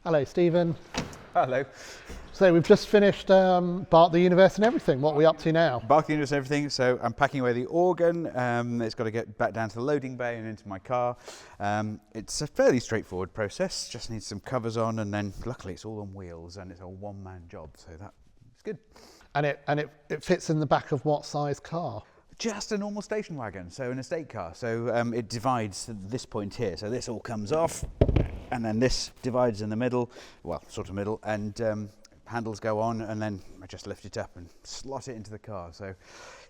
Hello, Steven. Hello. So we've just finished Bach, the Universe and Everything. What are we up to now? Bach, the Universe and Everything. So I'm packing away the organ. It's got to get back down to the loading bay and into my car. It's a fairly straightforward process. Just needs some covers on, and then luckily it's all on wheels and it's a one-man job, so that's good. And it fits in the back of what size car? Just a normal station wagon, so an estate car. So it divides at this point here. So this all comes off, and then this divides in the middle, well, sort of middle, and handles go on, and then I just lift it up and slot it into the car. So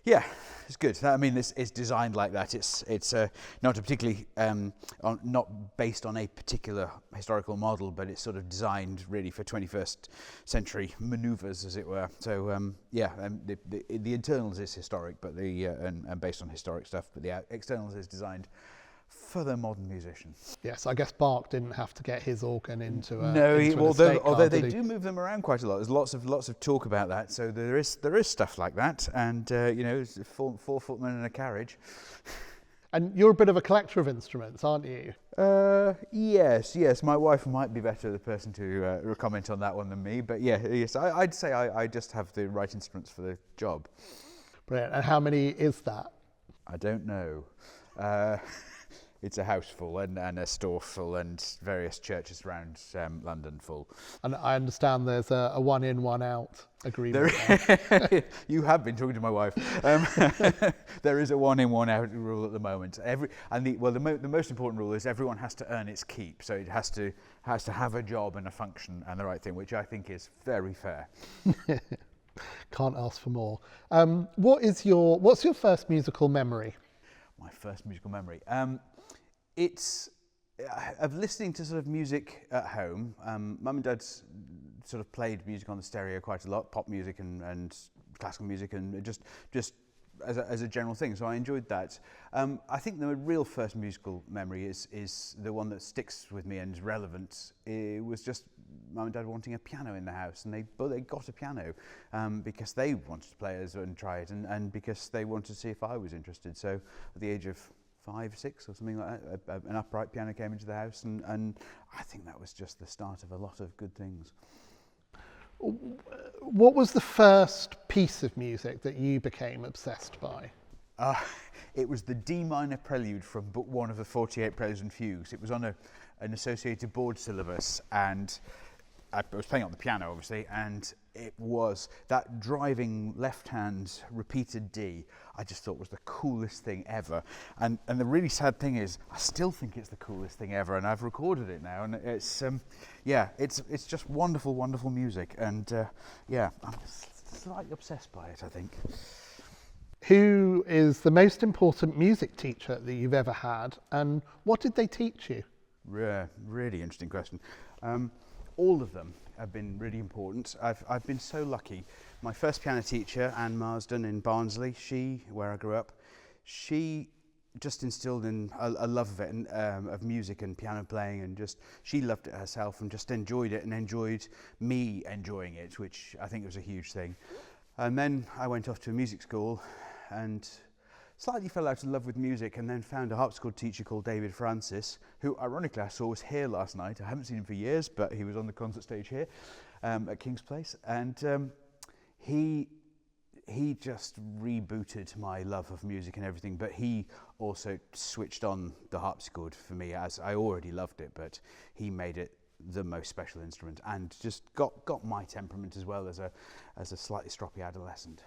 yeah, it's good. I mean, it's designed like that. It's not a particularly not based on a particular historical model, but it's sort of designed really for 21st century manoeuvres, as it were. So the internals is historic, but and based on historic stuff, but the externals is designed for the modern musician. Yes, I guess Bach didn't have to get his organ into a although they do move them around quite a lot. There's lots of talk about that. So there is stuff like that, and it's a four footman and a carriage. And you're a bit of a collector of instruments, aren't you? Yes. My wife might be better the person to comment on that one than me, but yes, I'd say I just have the right instruments for the job. Brilliant. And how many is that? I don't know. It's a house full and a store full and various churches around London full. And I understand there's a one in, one out agreement. You have been talking to my wife. There is a one in, one out rule at the moment. The most important rule is everyone has to earn its keep. So it has to have a job and a function and the right thing, which I think is very fair. Can't ask for more. What's your first musical memory? My first musical memory. It's of listening to sort of music at home. Mum and Dad sort of played music on the stereo quite a lot, pop music and classical music, and just as a general thing. So I enjoyed that. I think the real first musical memory is the one that sticks with me and is relevant. It was just Mum and Dad wanting a piano in the house, and they got a piano because they wanted to play it and try it, and because they wanted to see if I was interested. So at the age of 5, 6 or something like that, an upright piano came into the house, and I think that was just the start of a lot of good things. What was the first piece of music that you became obsessed by? It was the D minor prelude from Book 1 of the 48 Preludes and Fugues. It was on an associated board syllabus, and I was playing on the piano, obviously, and it was that driving left-hand repeated D. I just thought was the coolest thing ever. And the really sad thing is, I still think it's the coolest thing ever, and I've recorded it now, and it's just wonderful, wonderful music, and I'm slightly obsessed by it, I think. Who is the most important music teacher that you've ever had, and what did they teach you? Really interesting question. All of them have been really important. I've been so lucky. My first piano teacher, Anne Marsden in Barnsley, where I grew up, she just instilled in a love of it, and of music and piano playing, and she loved it herself and just enjoyed it and enjoyed me enjoying it, which I think was a huge thing. And then I went off to a music school and slightly fell out of love with music, and then found a harpsichord teacher called David Francis, who ironically I saw was here last night. I haven't seen him for years, but he was on the concert stage here at King's Place, and he just rebooted my love of music and everything, but he also switched on the harpsichord for me, as I already loved it, but he made it the most special instrument, and just got my temperament as well as a slightly stroppy adolescent.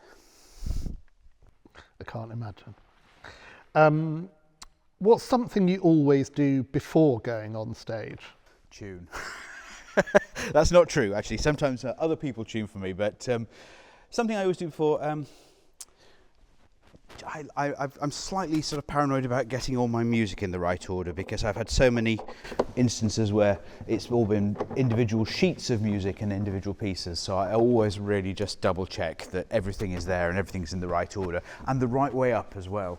I can't imagine. What's something you always do before going on stage? Tune. That's not true, actually. Sometimes other people tune for me, but something I always do before, I'm slightly sort of paranoid about getting all my music in the right order, because I've had so many instances where it's all been individual sheets of music and individual pieces, so I always really just double check that everything is there and everything's in the right order and the right way up as well.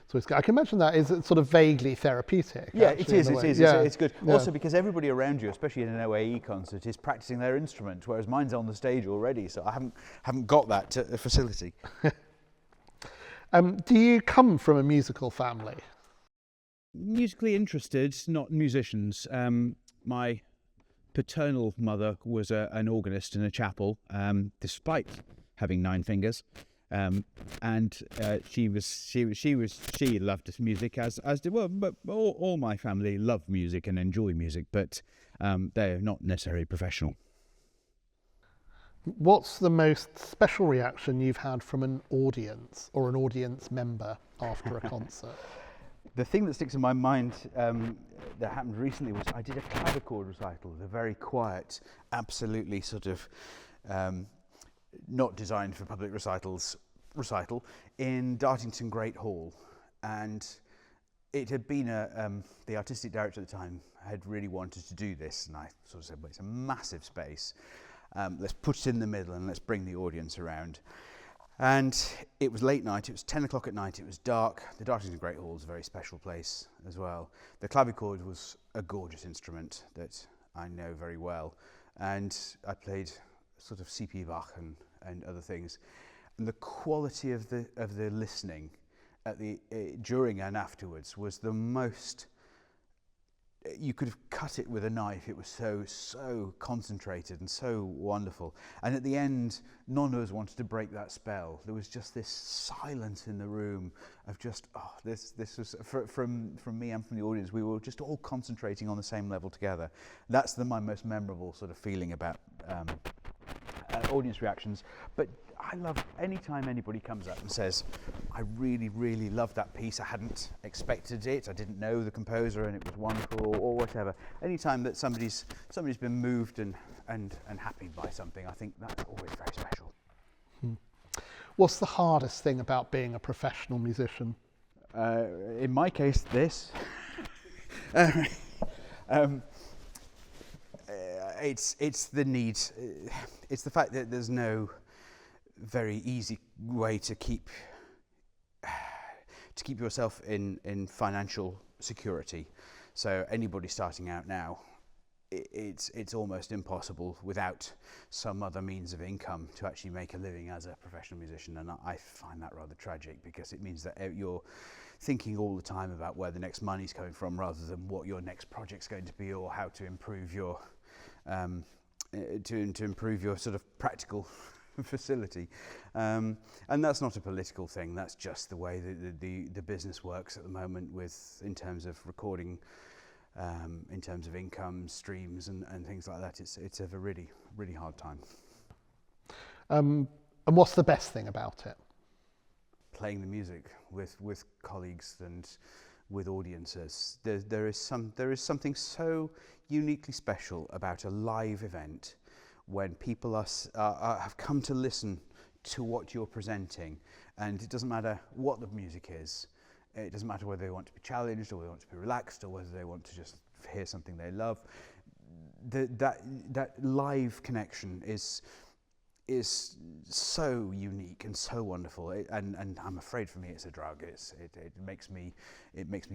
So I can imagine that is sort of vaguely therapeutic. Yeah, actually, it is. Yeah. It's good. Yeah. Also, because everybody around you, especially in an OAE concert, is practicing their instrument, whereas mine's on the stage already, so I haven't got that facility. Do you come from a musical family? Musically interested, not musicians. My paternal mother was an organist in a chapel, despite having 9 fingers. And she loved music as did, well, but all my family love music and enjoy music, but they're not necessarily professional. What's the most special reaction you've had from an audience or an audience member after a concert? The thing that sticks in my mind that happened recently was I did a clavichord recital, a very quiet, absolutely sort of not designed for public recital in Dartington Great Hall, and it had been the artistic director at the time had really wanted to do this, and I sort of said, well, it's a massive space, let's put it in the middle and let's bring the audience around. And it was late night, it was 10 o'clock at night, it was dark. The Dartington Great Hall is a very special place as well. The clavichord was a gorgeous instrument that I know very well, and I played sort of C.P. Bach and other things. And the quality of the listening at during and afterwards was the most. You could have cut it with a knife. It was so concentrated and so wonderful. And at the end, none of us wanted to break that spell. There was just this silence in the room of just this was from me and from the audience. We were just all concentrating on the same level together. That's my most memorable sort of feeling about audience reactions. But I love any time anybody comes up and says, I really, really love that piece. I hadn't expected it. I didn't know the composer and it was wonderful, or whatever. Any time that somebody's been moved and happy by something, I think that's always very special. What's the hardest thing about being a professional musician? In my case, this. It's the need. It's the fact that there's no very easy way to keep yourself in financial security. So anybody starting out now, it's almost impossible without some other means of income to actually make a living as a professional musician. And I find that rather tragic, because it means that you're thinking all the time about where the next money's coming from, rather than what your next project's going to be, or how to improve your to improve your sort of practical facility. And that's not a political thing, that's just the way the business works at the moment, in terms of recording, in terms of income streams and things like that. It's a really, really hard time. And what's the best thing about it? Playing the music with colleagues and with audiences. There is something so uniquely special about a live event when people have come to listen to what you're presenting, and it doesn't matter what the music is. It doesn't matter whether they want to be challenged, or whether they want to be relaxed, or whether they want to just hear something they love. That live connection is so unique and so wonderful, and I'm afraid for me it's a drug. It makes me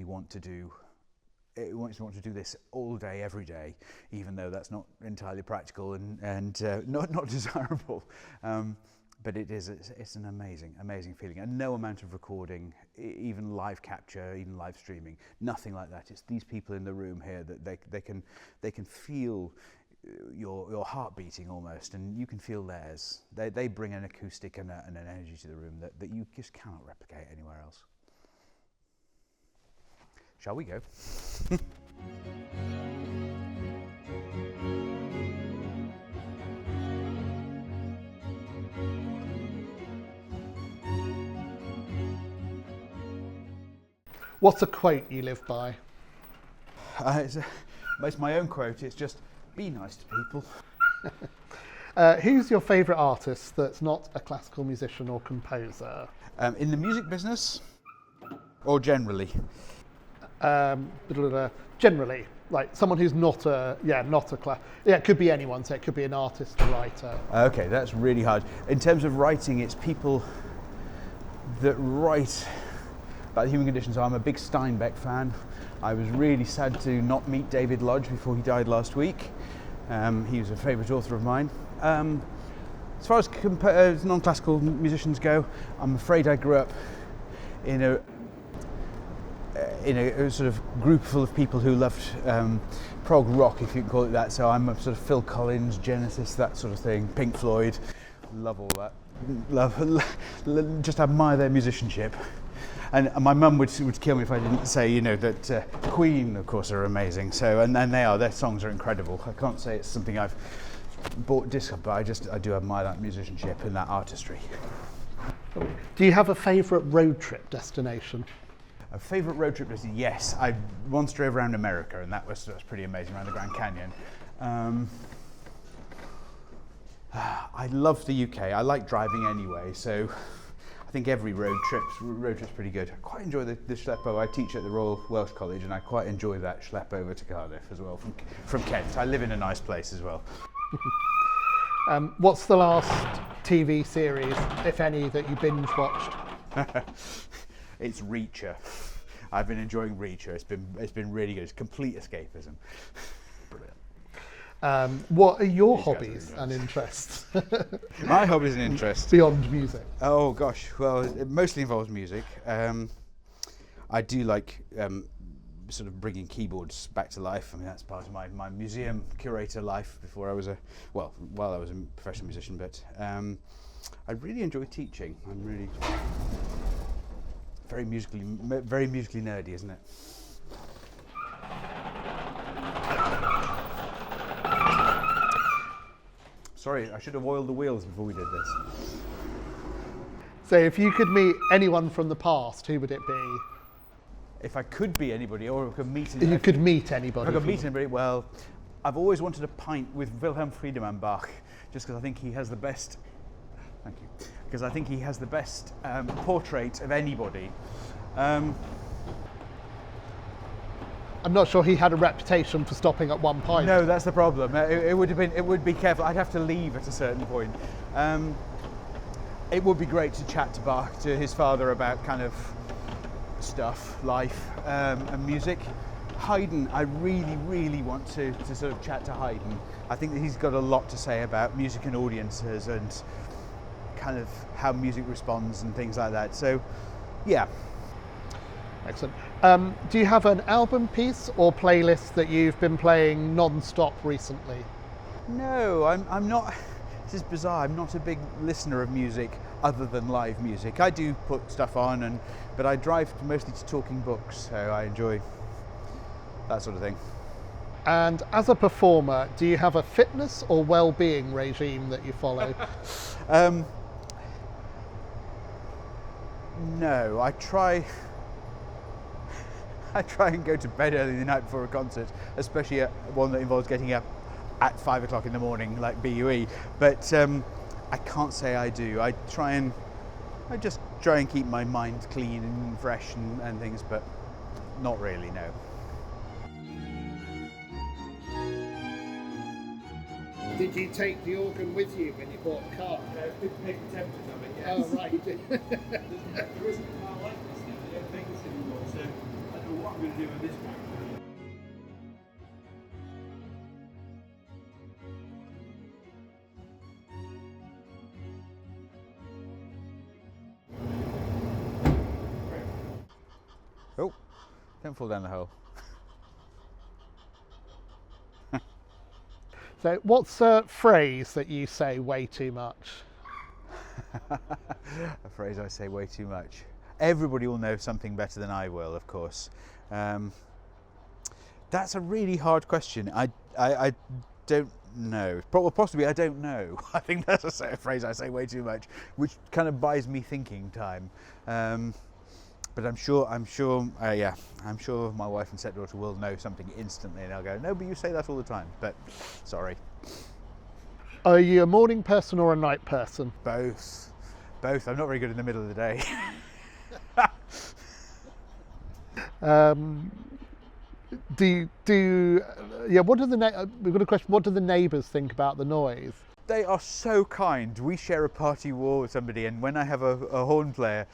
want to do. It makes me want to do this all day, every day, even though that's not entirely practical and not desirable. But it's an amazing feeling, and no amount of recording, even live capture, even live streaming, nothing like that. It's these people in the room here that they can feel your heart beating almost, and you can feel theirs. They bring an acoustic and an energy to the room that you just cannot replicate anywhere else. Shall we go? What's a quote you live by? It's my own quote. It's just, be nice to people. Who's your favourite artist that's not a classical musician or composer? In the music business, or generally? Generally, like someone who's not a it could be anyone, so it could be an artist, a writer. Okay, that's really hard. In terms of writing, it's people that write about the human condition. So I'm a big Steinbeck fan. I was really sad to not meet David Lodge before he died last week. He was a favourite author of mine. As far as non-classical musicians go, I'm afraid I grew up in in a sort of group full of people who loved prog rock, if you can call it that. So I'm a sort of Phil Collins, Genesis, that sort of thing, Pink Floyd, love all that. Just admire their musicianship. And my mum would kill me if I didn't say, you know, that Queen, of course, are amazing. So, and their songs are incredible. I can't say it's something I've bought disc of, but I do admire that musicianship and that artistry. Do you have a favourite road trip destination? A favourite road trip destination? Yes, I once drove around America, and that was pretty amazing, around the Grand Canyon. I love the UK. I like driving anyway, so I think every road trip's pretty good. I quite enjoy the schleppo. I teach at the Royal Welsh College, and I quite enjoy that schlep over to Cardiff as well from Kent. I live in a nice place as well. What's the last TV series, if any, that you binge watched? It's Reacher. I've been enjoying Reacher. It's been really good. It's complete escapism. Brilliant. What are your hobbies and interests? My hobbies and interests beyond music. Oh gosh, well, it mostly involves music. I do like sort of bringing keyboards back to life. I mean, that's part of my museum curator life before I was while I was a professional musician. But I really enjoy teaching. I'm really very musically nerdy, isn't it? Sorry, I should have oiled the wheels before we did this. So if you could meet anyone from the past, who would it be? If I could be anybody, or I could meet anybody. You could meet anybody. If I could meet anybody, well, I've always wanted a pint with Wilhelm Friedemann Bach, just because I think he has the best. Thank you. Because I think he has the best portrait of anybody. I'm not sure he had a reputation for stopping at one pint. No, that's the problem. It would be careful. I'd have to leave at a certain point. It would be great to chat to Bach, to his father, about kind of stuff, life, and music. Haydn, I really want to sort of chat to Haydn. I think that he's got a lot to say about music and audiences and kind of how music responds and things like that. So, yeah. Excellent. Do you have an album piece or playlist that you've been playing non-stop recently? No, I'm not. This is bizarre. I'm not a big listener of music other than live music. I do put stuff on, but I drive mostly to talking books, so I enjoy that sort of thing. And as a performer, do you have a fitness or well-being regime that you follow? No, I try and go to bed early the night before a concert, especially one that involves getting up at 5 o'clock in the morning, like BUE. But I can't say I do. I just try and keep my mind clean and fresh and things, but not really, no. Did you take the organ with you when you bought the car? Paper template of it, yes. Oh, right. There isn't a car like this now. They don't make this anymore, so I don't know what I'm going to do with this one. Oh, don't fall down the hole. So what's a phrase that you say way too much? A phrase I say way too much. Everybody will know something better than I will, of course. That's a really hard question. I don't know. Possibly I don't know. I think that's a phrase I say way too much, which kind of buys me thinking time. But I'm sure my wife and stepdaughter will know something instantly, and they'll go, "No, but you say that all the time." But sorry. Are you a morning person or a night person? Both. I'm not very good in the middle of the day. We've got a question. What do the neighbours think about the noise? They are so kind. We share a party wall with somebody, and when I have a horn player,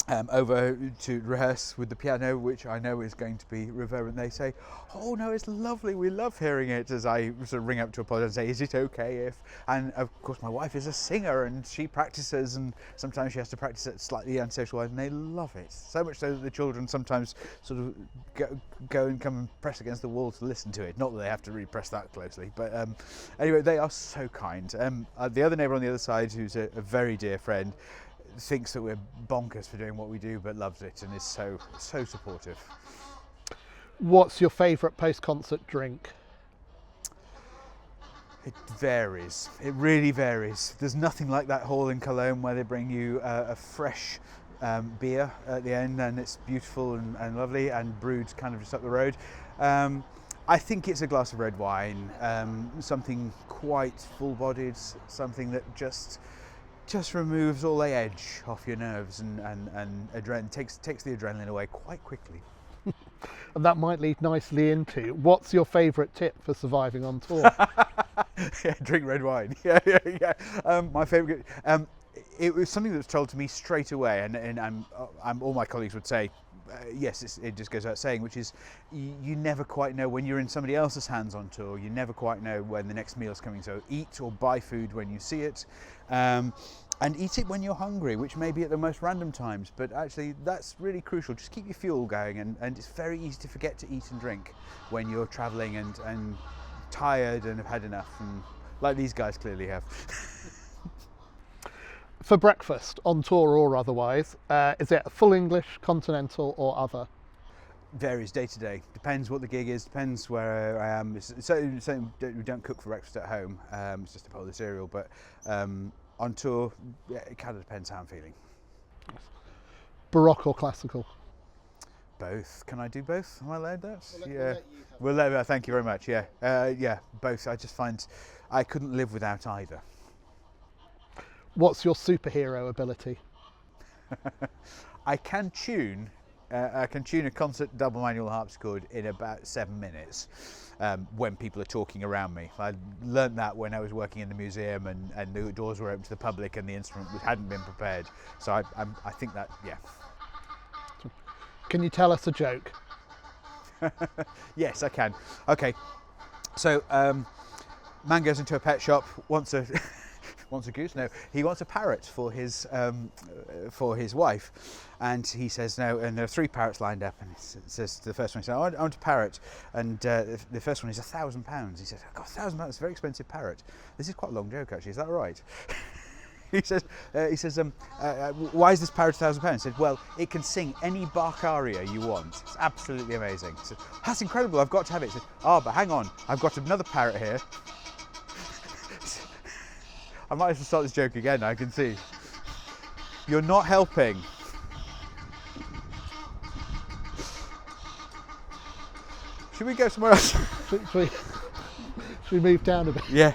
over to rehearse with the piano, which I know is going to be reverberant. They say, "Oh no, it's lovely. We love hearing it." As I sort of ring up to apologise and say, "Is it okay if?" And of course, my wife is a singer and she practices, and sometimes she has to practice at slightly unsocial ways, and they love it so much so that the children sometimes sort of go and come and press against the wall to listen to it. Not that they have to really press that closely, but anyway, they are so kind. The other neighbour on the other side, who's a very dear friend, thinks that we're bonkers for doing what we do, but loves it and is so supportive. What's your favourite post-concert drink? It varies. It really varies. There's nothing like that hall in Cologne where they bring you a fresh beer at the end, and it's beautiful and lovely and brewed kind of just up the road. I think it's a glass of red wine, something quite full-bodied, something that just removes all the edge off your nerves and takes the adrenaline away quite quickly. And that might lead nicely into, what's your favourite tip for surviving on tour? Yeah, drink red wine. Yeah. My favourite. It was something that was told to me straight away, and all my colleagues would say, yes, it just goes without saying, which is you never quite know when you're in somebody else's hands on tour. You never quite know when the next meal's coming. So eat or buy food when you see it, and eat it when you're hungry, which may be at the most random times. But actually, that's really crucial. Just keep your fuel going, and it's very easy to forget to eat and drink when you're travelling and tired and have had enough, and like these guys clearly have. For breakfast, on tour or otherwise, is it full English, continental or other? Varies day to day. Depends what the gig is, depends where I am. So we don't cook for breakfast at home, it's just a bowl of cereal, but on tour, it kind of depends how I'm feeling. Baroque or classical? Both. Can I do both? Am I allowed that? We'll let you Thank you very much. Yeah, both. I just find I couldn't live without either. What's your superhero ability? I can tune a concert double manual harpsichord in about 7 minutes when people are talking around me. I learnt that when I was working in the museum and the doors were open to the public and the instrument hadn't been prepared. So I think that, yeah. Can you tell us a joke? Yes, I can. Okay, so man goes into a pet shop, wants a goose. No, he wants a parrot for his wife, and he says no. And there are 3 parrots lined up, and he says to the first one, he says, "I want a parrot," and the first one is £1,000. He says, "I've got £1,000. It's a very expensive parrot." This is quite a long joke, actually. Is that right? He says, "Why is this parrot £1,000?" He said, "Well, it can sing any Bach aria you want. It's absolutely amazing." He said, "That's incredible. I've got to have it." He said, "Oh, but hang on. I've got another parrot here." I might have to start this joke again, I can see. You're not helping. Should we go somewhere else? Should we move down a bit? Yeah.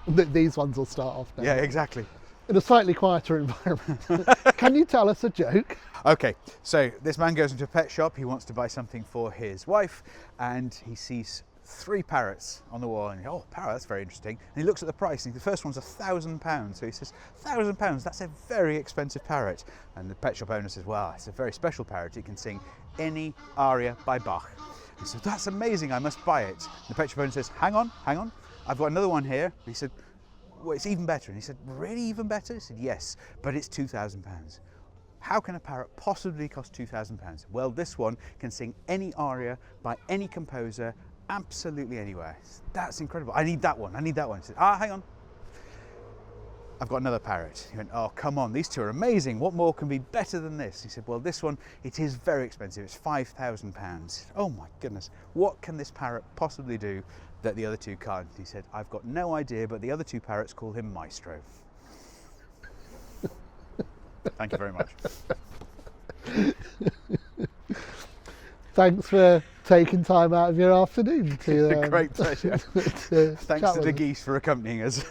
These ones will start off now. Yeah, exactly. In a slightly quieter environment. Can you tell us a joke? Okay, so this man goes into a pet shop. He wants to buy something for his wife, and he sees 3 parrots on the wall, and he goes, "Oh, parrot, that's very interesting." And he looks at the price, and the first one's £1,000. So he says, £1,000, that's a very expensive parrot. And the pet shop owner says, "Well, it's a very special parrot. It can sing any aria by Bach." He said, "That's amazing, I must buy it." And the pet shop owner says, hang on, I've got another one here." And he said, "Well, it's even better." And he said, "Really even better?" He said, "Yes, but it's £2,000. How can a parrot possibly cost £2,000? Well, this one can sing any aria by any composer, absolutely anywhere." "That's incredible. I need that one. He said, hang on. I've got another parrot." He went, "Oh, come on, these 2 are amazing. What more can be better than this?" He said, "Well, this one, it is very expensive. It's £5,000. "Oh my goodness, what can this parrot possibly do that the other 2 can't?" He said, "I've got no idea, but the other 2 parrots call him Maestro." Thank you very much. Thanks for taking time out of your afternoon to It's a great pleasure. Thanks to the geese for accompanying us.